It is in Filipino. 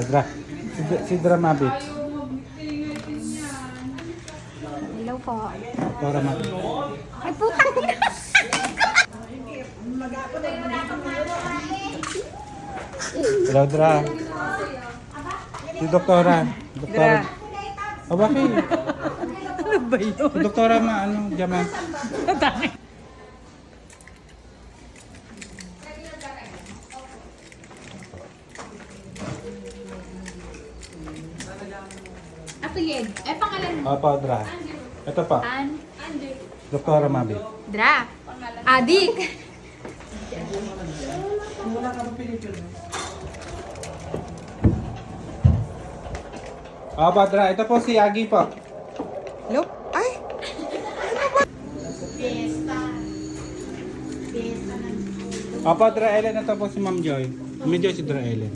Dra. Si Dra Mabit. Hello po. Dra Mabit. Ay, putang ina. Hello, Dra. Si Doktora. Doktora. O bakit? Ano ba yun? Si Doktora Jama. Apelid. Pangalan mo? Opo, Dra. Ito pa. Doktora Mabit. Dra. Adik. Opo, Dra. Ito po si Agi po. Hello? Ay! Opo, Dra Ellen. Ito po si Ma'am Joy. Ma'am Joy si Dra Ellen.